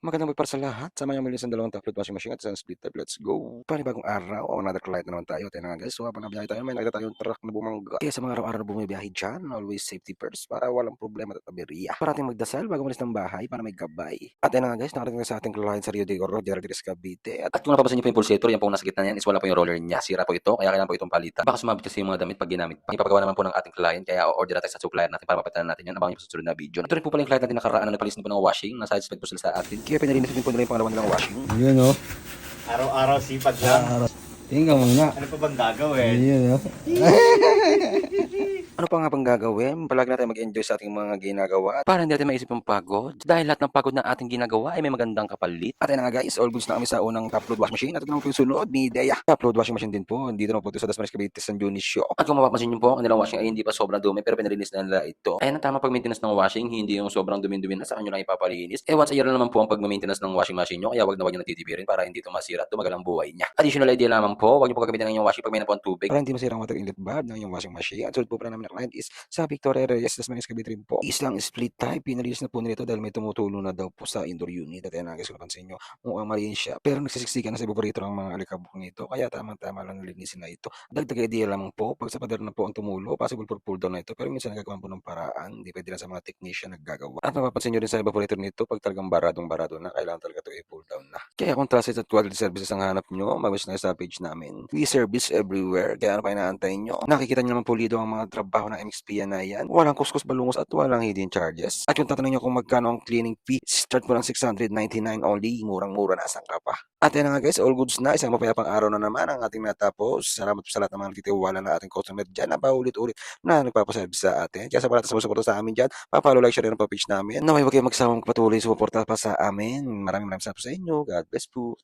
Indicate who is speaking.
Speaker 1: Magandang magpara sa lahat. Sama niyo muli sa dalawang top load washing machine at isang split type. Let's go! Panibagong araw o another client na naman tayo. Tayo na nga guys. So habang nabiyahe tayo, may nakita tayong truck na bumangga. Kaya sa mga araw-araw na bumibiyahe dyan, always safety first para walang problema at aberya. Parating magdasal bago malis ng bahay para may gabay. At yan na nga guys, nakarating na sa ating client sa Rio de Oro, Gerald Reyes Cavite. At
Speaker 2: At kung napapansin niyo po yung pulsator, yan po nasa gitna niyan is wala po yung roller niya. Sira po ito, kaya kailangan po itong palitan. Baka sumabit kasi yung mga damit pag ginamit pa. Ipapagawa naman po ng ating client, kaya o-order natin sa supplier natin para mapalitan natin yan. Abangan niyo po sa susunod na video. Ito rin po pala yung client natin nakaraan na nagpalis din po ng washing. Nasa-satisfied po sila sa atin.
Speaker 1: kaya pinalinis din po nila yung pangalawa nilang washing.
Speaker 3: Yun o.
Speaker 4: Araw-araw sipag lang.
Speaker 3: Tingnan mo nga.
Speaker 4: Ano pa bang gagawin?
Speaker 3: Yun o.
Speaker 1: Ano pa nga bang gagawin? Palagi natin mag-enjoy sa ating mga ginagawa para hindi natin maisip yung pagod. Dahil lahat ng pagod na ating ginagawa ay may magandang kapalit. At ayun na nga guys, all goods na kami sa unang top load washing machine. At ito naman po yung sunod, may ideya. Top load washing machine din po. Dito naman po ito sa Dasmariñas Cavite, San Dionisio.
Speaker 2: At kung mapapansin niyo po, ang kanilang washing ay hindi pa sobrang dumi pero pinalinis na nila ito. Ayan ang tamang pag-maintenance ng washing, hindi yung sobrang dumi-dumi na sa kanyo lang ipapalinis. Once a year na naman po ang pag-maintenance ng washing machine nyo, kaya wag na wag nyo natitipirin para hindi ito masira at tumagal ang buhay niya. Additional idea lamang po, wag niyo po gagamitin ng inyong washing pag may napuan tubig.
Speaker 1: Para hindi masira ang water inlet valve ng iyong washing machine. At sunod po pala namin na client is sa Victoria Reyes, Dasmariñas Cavite rin po. Isang split type, pinalinis na po nila ito dahil may tumutulo na daw po sa indoor unit. At ayun na guys, kung napansin nyo, mukhang malinis siya. Pero nagsisiksikan na sa evaporator ang mga alikabok nito. Kaya tamang-tama lang nalinisin na ito. Dagdag idea lamang po, pag sa pader na po ang tumulo, possible for pull down na ito. Pero minsan nagagawa po ng paraan, hindi pwede lang sa mga technician naggagawa. At mapapansin nyo rin sa evaporator nito, pag talagang baradong-barado na, kailangan talaga ito i-pull down na. Kaya kung trusted at quality services ang hanap nyo, mag-wish na sa page namin. We service everywhere. Kaya ano pa inaantay nyo? Nakikita nyo naman pulido ang mga trabaho ng MXP na yan. Walang kuskus balungos at walang hidden charges. At kung tatanungin nyo kung magkano ang cleaning fee, start po ng 699 only. Murang-mura na, saan ka pa? At yan na nga guys, all goods na. Isang mapayapang araw na naman ang ating natapos. Salamat po sa lahat ng mga nagtitiwala na ating customer dyan na paulit-ulit na nagpapaservice sa atin. Kaya sa palat sa sumusuporta sa amin dyan, papalo, like, share, and pa page namin. Naway huwag kayo magsawang patuloy sumuporta pa sa amin. Maraming salamat sa inyo. God bless po.